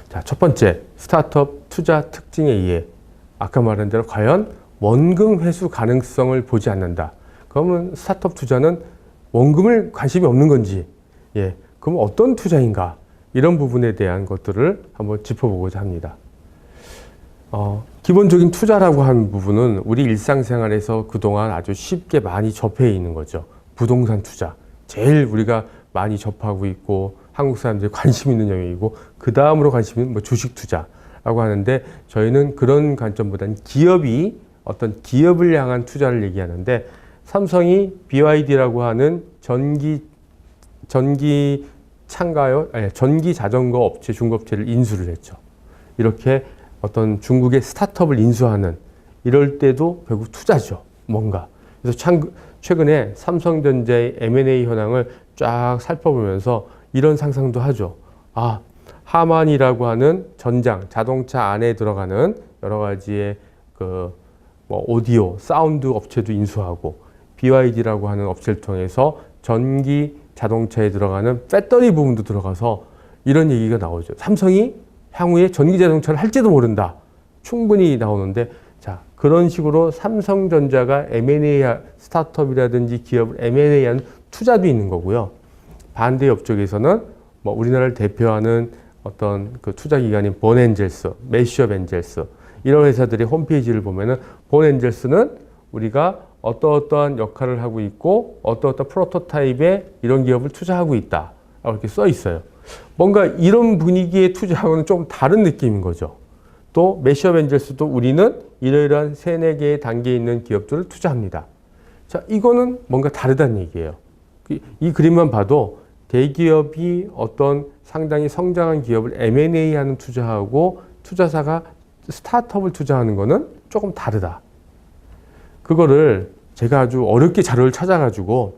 자, 첫 번째, 스타트업 투자 특징에 의해 아까 말한 대로 과연 원금 회수 가능성을 보지 않는다. 그러면 스타트업 투자는 원금을 관심이 없는 건지, 그럼 어떤 투자인가? 이런 부분에 대한 것들을 한번 짚어보고자 합니다. 기본적인 투자라고 하는 부분은 우리 일상생활에서 그동안 아주 쉽게 많이 접해 있는 거죠. 부동산 투자. 제일 우리가 많이 접하고 있고 한국 사람들이 관심 있는 영역이고 그 다음으로 관심 있는 주식 투자라고 하는데 저희는 그런 관점보다는 어떤 기업을 향한 투자를 얘기하는데 삼성이 BYD라고 하는 전기 자전거 업체, 중고업체를 인수를 했죠. 이렇게 어떤 중국의 스타트업을 인수하는 이럴 때도 결국 투자죠. 뭔가. 그래서 최근에 삼성전자의 M&A 현황을 쫙 살펴보면서 이런 상상도 하죠. 하만이라고 하는 자동차 안에 들어가는 여러 가지의 오디오, 사운드 업체도 인수하고 BYD라고 하는 업체를 통해서 전기 자동차에 들어가는 배터리 부분도 들어가서 이런 얘기가 나오죠. 삼성이 향후에 전기 자동차를 할지도 모른다. 충분히 나오는데 자, 그런 식으로 삼성전자가 M&A, 스타트업이라든지 기업을 M&A하는 투자도 있는 거고요. 반대 옆쪽에서는 우리나라를 대표하는 어떤 그 투자 기관인 본엔젤스, 매시업 엔젤스 이런 회사들의 홈페이지를 보면은 본엔젤스는 우리가 어떠한 역할을 하고 있고 어떠한 프로토타입에 이런 기업을 투자하고 있다. 이렇게 써 있어요. 뭔가 이런 분위기의 투자하고는 좀 다른 느낌인 거죠. 또 매시업 엔젤스도 우리는 이러이러한 3-4개의 단계에 있는 기업들을 투자합니다. 자, 이거는 뭔가 다르다는 얘기예요. 이 그림만 봐도 대기업이 어떤 상당히 성장한 기업을 M&A 하는 투자하고 투자사가 스타트업을 투자하는 거는 조금 다르다. 그거를 제가 아주 어렵게 자료를 찾아가지고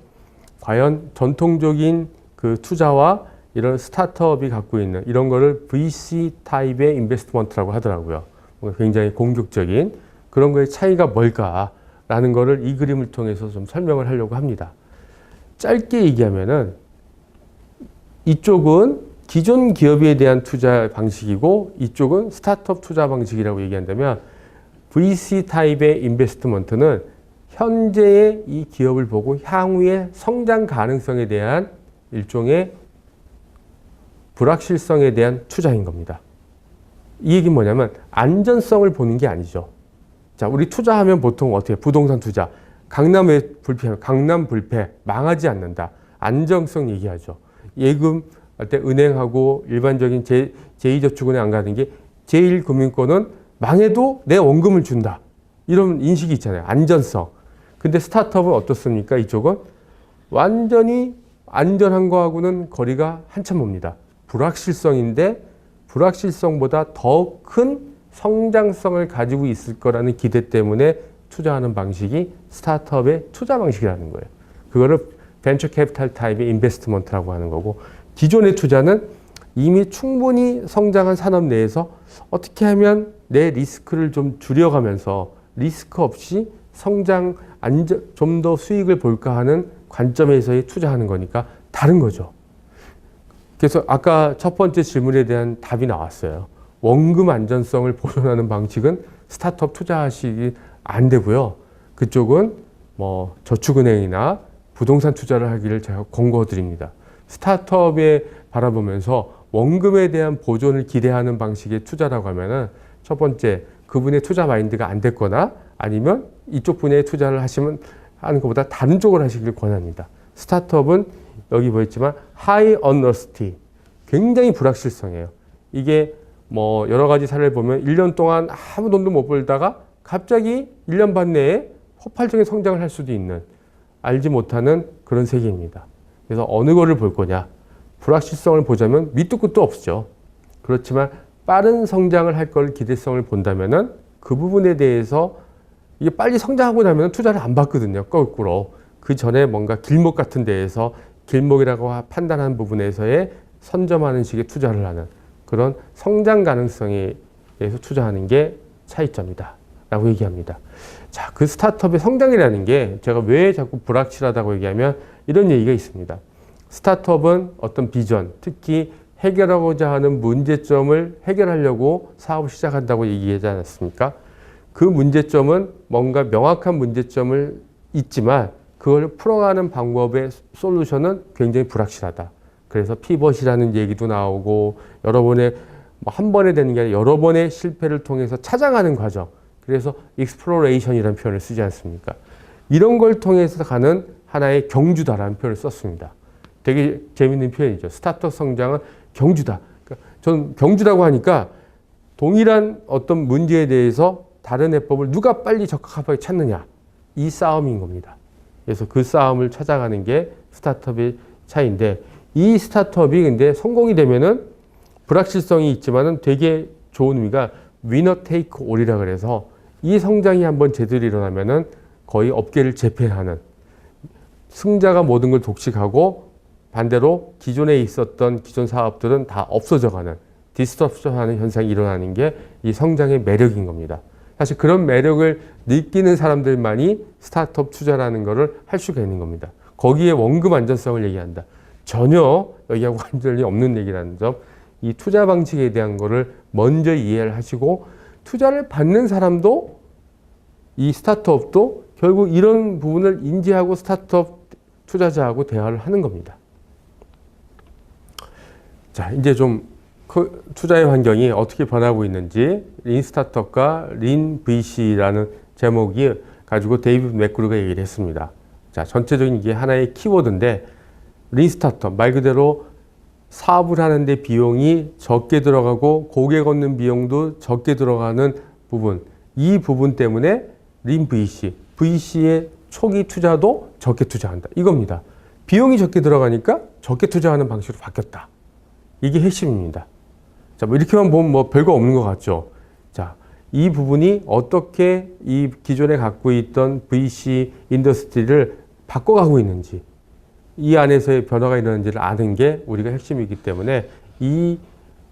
과연 전통적인 그 투자와 이런 스타트업이 갖고 있는 이런 거를 VC 타입의 인베스트먼트라고 하더라고요. 굉장히 공격적인 그런 거의 차이가 뭘까라는 거를 이 그림을 통해서 좀 설명을 하려고 합니다. 짧게 얘기하면은 이쪽은 기존 기업에 대한 투자 방식이고 이쪽은 스타트업 투자 방식이라고 얘기한다면 VC 타입의 인베스트먼트는 현재의 이 기업을 보고 향후의 성장 가능성에 대한 일종의 불확실성에 대한 투자인 겁니다. 이 얘기는 뭐냐면 안전성을 보는 게 아니죠. 자, 우리 투자하면 보통 어떻게 부동산 투자 강남에 불패, 강남 불패 망하지 않는다. 안정성 얘기하죠. 예금 할 때 은행하고 일반적인 제2저축은행 안 가는 게 제1금융권은 망해도 내 원금을 준다. 이런 인식이 있잖아요. 안전성. 근데 스타트업은 어떻습니까? 이쪽은 완전히 안전한 거하고는 거리가 한참 멉니다. 불확실성인데 불확실성보다 더 큰 성장성을 가지고 있을 거라는 기대 때문에 투자하는 방식이 스타트업의 투자 방식이라는 거예요. 그거를 벤처 캐피탈 타입의 인베스트먼트라고 하는 거고 기존의 투자는 이미 충분히 성장한 산업 내에서 어떻게 하면 내 리스크를 좀 줄여가면서 리스크 없이 성장, 좀 더 수익을 볼까 하는 관점에서의 투자하는 거니까 다른 거죠. 그래서 아까 첫 번째 질문에 대한 답이 나왔어요. 원금 안전성을 보존하는 방식은 스타트업 투자하시기 안 되고요. 그쪽은 저축은행이나 부동산 투자를 하기를 제가 권고드립니다. 스타트업에 바라보면서 원금에 대한 보존을 기대하는 방식의 투자라고 하면은 첫 번째 그분의 투자 마인드가 안 됐거나 아니면 이쪽 분야에 투자를 하는 것보다 다른 쪽을 하시길 권합니다. 스타트업은 여기 보였지만 high uncertainty, 굉장히 불확실성이에요. 이게 여러 가지 사례를 보면 1년 동안 아무 돈도 못 벌다가 갑자기 1년 반 내에 폭발적인 성장을 할 수도 있는 알지 못하는 그런 세계입니다. 그래서 어느 거를 볼 거냐. 불확실성을 보자면 밑도 끝도 없죠. 그렇지만 빠른 성장을 할 걸 기대성을 본다면은 그 부분에 대해서 이게 빨리 성장하고 나면 투자를 안 받거든요. 거꾸로. 그 전에 뭔가 길목 같은 데에서 길목이라고 판단한 부분에서의 선점하는 식의 투자를 하는 그런 성장 가능성에 대해서 투자하는 게 차이점이다 라고 얘기합니다. 자, 그 스타트업의 성장이라는 게 제가 왜 자꾸 불확실하다고 얘기하면 이런 얘기가 있습니다. 스타트업은 어떤 비전, 특히 해결하고자 하는 문제점을 해결하려고 사업을 시작한다고 얘기하지 않았습니까? 그 문제점은 뭔가 명확한 문제점을 있지만 그걸 풀어가는 방법의 솔루션은 굉장히 불확실하다. 그래서 피벗이라는 얘기도 나오고 여러 번의 한 번에 되는 게 아니라 여러 번의 실패를 통해서 찾아가는 과정. 그래서 exploration이라는 표현을 쓰지 않습니까? 이런 걸 통해서 가는 하나의 경주다라는 표현을 썼습니다. 되게 재밌는 표현이죠. 스타트업 성장은 경주다. 그러니까 저는 경주라고 하니까 동일한 어떤 문제에 대해서 다른 해법을 누가 빨리 적합하게 찾느냐. 이 싸움인 겁니다. 그래서 그 싸움을 찾아가는 게 스타트업의 차이인데 이 스타트업이 근데 성공이 되면은 불확실성이 있지만은 되게 좋은 의미가 위너 테이크 올이라 그래서 이 성장이 한번 제대로 일어나면은 거의 업계를 재패하는 승자가 모든 걸 독식하고 반대로 기존에 있었던 기존 사업들은 다 없어져가는 디스럽션하는 현상이 일어나는 게 이 성장의 매력인 겁니다. 사실 그런 매력을 느끼는 사람들만이 스타트업 투자라는 것을 할 수가 있는 겁니다. 거기에 원금 안전성을 얘기한다. 전혀 여기하고 관련이 없는 얘기라는 점, 이 투자 방식에 대한 거를 먼저 이해를 하시고 투자를 받는 사람도 이 스타트업도 결국 이런 부분을 인지하고 스타트업 투자자하고 대화를 하는 겁니다. 자, 이제 좀 투자의 환경이 어떻게 변하고 있는지 린 스타트업과 린 VC라는 제목이 가지고 데이비드 맥그루가 얘기를 했습니다. 자, 전체적인 이게 하나의 키워드인데 린 스타트업 말 그대로 사업을 하는데 비용이 적게 들어가고 고개 걷는 비용도 적게 들어가는 부분, 이 부분 때문에 린 VC, VC의 초기 투자도 적게 투자한다. 이겁니다. 비용이 적게 들어가니까 적게 투자하는 방식으로 바뀌었다. 이게 핵심입니다. 자, 뭐 이렇게만 보면 뭐 별거 없는 것 같죠. 자, 이 부분이 어떻게 이 기존에 갖고 있던 VC 인더스트리를 바꿔가고 있는지, 이 안에서의 변화가 일어나는지를 아는 게 우리가 핵심이기 때문에 이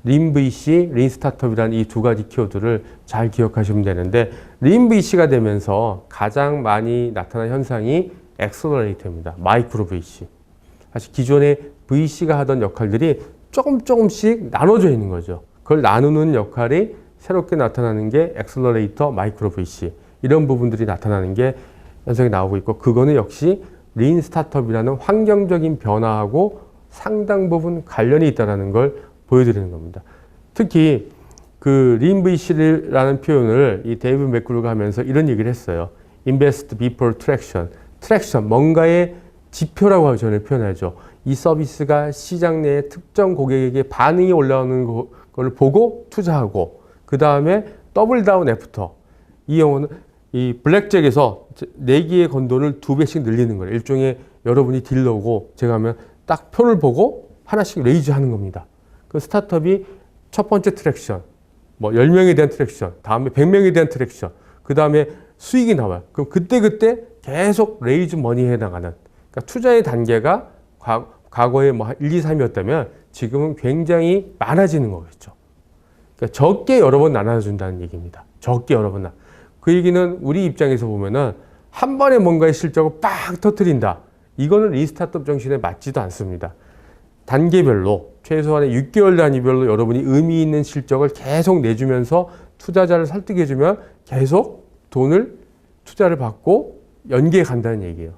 린 VC, 린 스타트업이라는 이 두 가지 키워드를 잘 기억하시면 되는데 린 VC가 되면서 가장 많이 나타난 현상이 엑셀러레이터입니다. 마이크로 VC. 사실 기존에 VC가 하던 역할들이 조금씩 나눠져 있는 거죠. 그걸 나누는 역할이 새롭게 나타나는 게 엑셀러레이터, 마이크로 VC. 이런 부분들이 나타나는 게 현상이 나오고 있고 그거는 역시 린 스타트업이라는 환경적인 변화하고 상당 부분 관련이 있다는 걸 보여드리는 겁니다. 특히 그 린 VC라는 표현을 이 데이비드 맥그루가 하면서 이런 얘기를 했어요. Invest before traction. traction, 뭔가의 지표라고 저는 표현하죠. 이 서비스가 시장 내에 특정 고객에게 반응이 올라오는 걸 보고 투자하고 그 다음에 더블 다운 애프터. 이 용어는 이 블랙잭에서 내기의 건도를 2배씩 늘리는 거예요. 일종의 여러분이 딜러고 제가 하면 딱 표를 보고 하나씩 레이즈 하는 겁니다. 그 스타트업이 첫 번째 트랙션, 뭐 10명에 대한 트랙션, 다음에 100명에 대한 트랙션, 그 다음에 수익이 나와요. 그럼 그때 계속 레이즈 머니 해나가는. 그러니까 투자의 단계가 과거에 뭐 1, 2, 3이었다면 지금은 굉장히 많아지는 거겠죠. 그러니까 적게 여러 번 나눠준다는 얘기입니다. 적게 여러 번 그 얘기는 우리 입장에서 보면은 한 번에 뭔가의 실적을 빡 터뜨린다. 이거는 린 스타트업 정신에 맞지도 않습니다. 단계별로 최소한의 6개월 단위별로 여러분이 의미 있는 실적을 계속 내주면서 투자자를 설득해주면 계속 돈을 투자를 받고 연계해 간다는 얘기예요.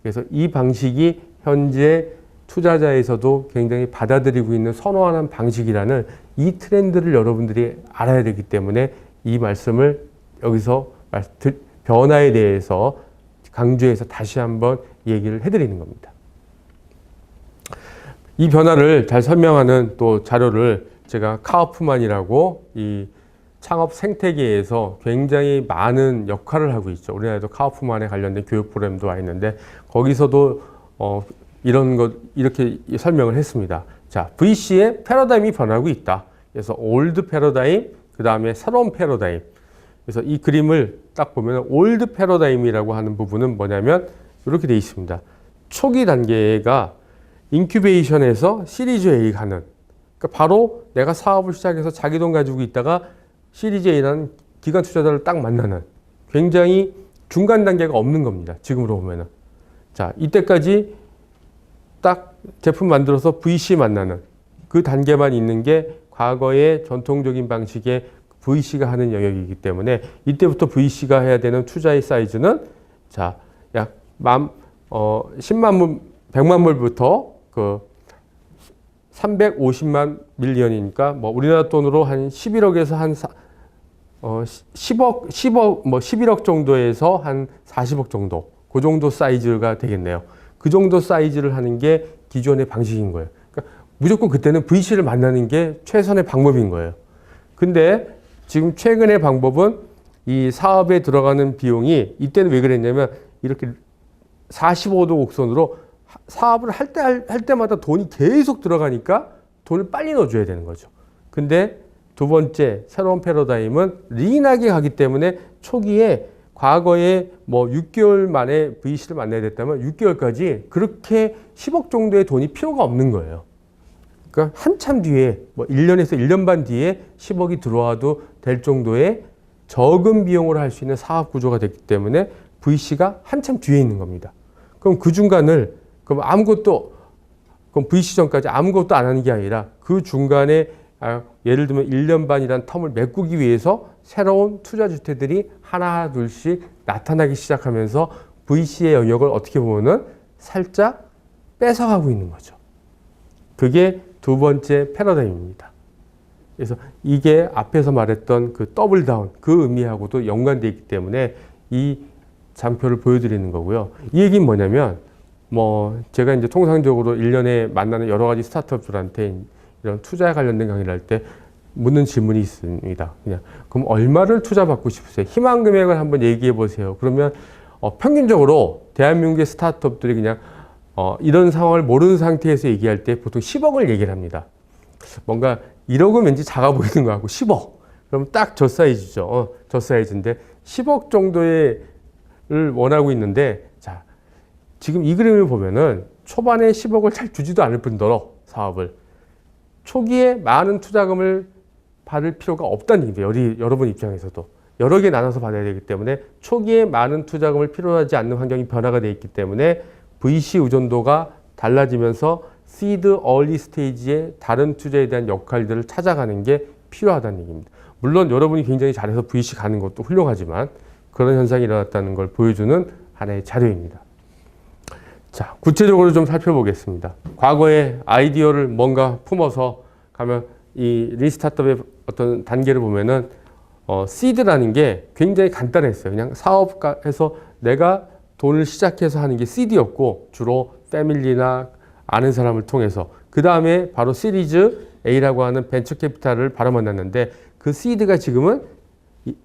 그래서 이 방식이 현재 투자자에서도 굉장히 받아들이고 있는 선호하는 방식이라는 이 트렌드를 여러분들이 알아야 되기 때문에 이 말씀을 여기서 변화에 대해서 강조해서 다시 한번 얘기를 해드리는 겁니다. 이 변화를 잘 설명하는 또 자료를 제가 카우프만이라고 이 창업 생태계에서 굉장히 많은 역할을 하고 있죠. 우리나라에도 카우프만에 관련된 교육 프로그램도 와 있는데 거기서도 이런 것 이렇게 설명을 했습니다. 자, VC의 패러다임이 변하고 있다. 그래서 올드 패러다임, 그 다음에 새로운 패러다임. 그래서 이 그림을 딱 보면 올드 패러다임이라고 하는 부분은 뭐냐면 이렇게 돼 있습니다. 초기 단계가 인큐베이션에서 시리즈 A 가는, 그러니까 바로 내가 사업을 시작해서 자기 돈 가지고 있다가 시리즈 A라는 기관 투자자를 딱 만나는 굉장히 중간 단계가 없는 겁니다. 지금으로 보면은. 자, 이때까지 딱 제품 만들어서 VC 만나는 그 단계만 있는 게 과거의 전통적인 방식의 VC가 하는 영역이기 때문에 이때부터 VC가 해야 되는 투자의 사이즈는 자, 약 10만 불, 100만 불부터 그 350만 밀리언이니까 뭐 우리나라 돈으로 한 11억에서 한 10억, 뭐 11억 정도에서 한 40억 정도. 그 정도 사이즈가 되겠네요. 그 정도 사이즈를 하는 게 기존의 방식인 거예요. 그러니까 무조건 그때는 VC를 만나는 게 최선의 방법인 거예요. 근데 지금 최근의 방법은 이 사업에 들어가는 비용이 이때는 왜 그랬냐면 이렇게 45도 곡선으로 사업을 할 때마다 돈이 계속 들어가니까 돈을 빨리 넣어줘야 되는 거죠. 근데 두 번째 새로운 패러다임은 리인하게 가기 때문에 초기에 과거에 뭐 6개월 만에 VC를 만나야 됐다면 6개월까지 그렇게 10억 정도의 돈이 필요가 없는 거예요. 그러니까 한참 뒤에 뭐 1년에서 1년 반 뒤에 10억이 들어와도 될 정도의 적은 비용으로 할 수 있는 사업 구조가 됐기 때문에 VC가 한참 뒤에 있는 겁니다. 그럼 그 중간을 그럼 VC 전까지 아무것도 안 하는 게 아니라 그 중간에 예를 들면 1년 반이란 텀을 메꾸기 위해서 새로운 투자 주체들이 하나 둘씩 나타나기 시작하면서 VC의 영역을 어떻게 보면은 살짝 뺏어가고 있는 거죠. 그게 두 번째 패러다임입니다. 그래서 이게 앞에서 말했던 그 더블 다운 그 의미하고도 연관되어 있기 때문에 이 장표를 보여드리는 거고요. 이 얘기는 뭐냐면 뭐 제가 이제 통상적으로 1년에 만나는 여러 가지 스타트업들한테 이런 투자에 관련된 강의를 할 때 묻는 질문이 있습니다. 그럼 얼마를 투자받고 싶으세요? 희망 금액을 한번 얘기해 보세요. 그러면 평균적으로 대한민국의 스타트업들이 그냥 이런 상황을 모르는 상태에서 얘기할 때 보통 10억을 얘기를 합니다. 뭔가 1억은 왠지 작아 보이는 거 같고 10억. 그럼 딱 저 사이즈죠. 저 사이즈인데 10억 정도를 원하고 있는데 자, 지금 이 그림을 보면은 초반에 10억을 잘 주지도 않을 뿐더러 사업을 초기에 많은 투자금을 받을 필요가 없다는 얘기입니다. 여러분 입장에서도. 여러 개 나눠서 받아야 되기 때문에 초기에 많은 투자금을 필요하지 않는 환경이 변화가 되어 있기 때문에 VC 의존도가 달라지면서 시드 얼리 스테이지의 다른 투자에 대한 역할들을 찾아가는 게 필요하다는 얘기입니다. 물론 여러분이 굉장히 잘해서 VC 가는 것도 훌륭하지만 그런 현상이 일어났다는 걸 보여주는 하나의 자료입니다. 자, 구체적으로 좀 살펴보겠습니다. 과거에 아이디어를 뭔가 품어서 가면 이 리스타트업의 어떤 단계를 보면은 시드라는 게 굉장히 간단했어요. 그냥 사업가에서 내가 돈을 시작해서 하는 게 시드였고 주로 패밀리나 아는 사람을 통해서 그 다음에 바로 시리즈 A라고 하는 벤처 캐피탈을 바로 만났는데 그 시드가 지금은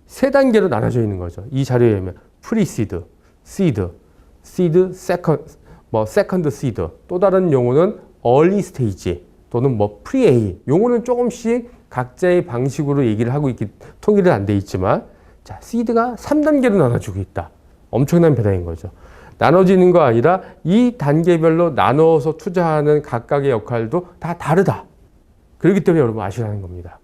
세 단계로 나눠져 있는 거죠. 이 자료에 의하면 프리시드, 시드, 세컨드 시드, 또 다른 용어는 얼리 스테이지 또는 뭐 프리 A. 용어는 조금씩 각자의 방식으로 얘기를 하고 통일은 안 돼 있지만 자, 시드가 3단계로 나눠지고 있다. 엄청난 변화인 거죠. 나눠지는 거 아니라 이 단계별로 나눠서 투자하는 각각의 역할도 다 다르다. 그렇기 때문에 여러분 아시라는 겁니다.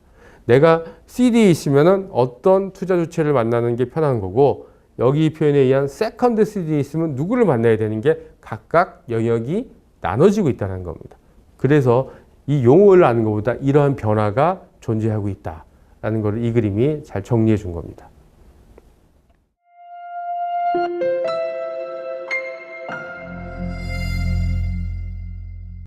내가 CD에 있으면 어떤 투자 주체를 만나는 게 편한 거고 여기 표현에 의한 세컨드 CD에 있으면 누구를 만나야 되는 게 각각 영역이 나눠지고 있다는 겁니다. 그래서 이 용어를 아는 것보다 이러한 변화가 존재하고 있다라는 것을 이 그림이 잘 정리해 준 겁니다.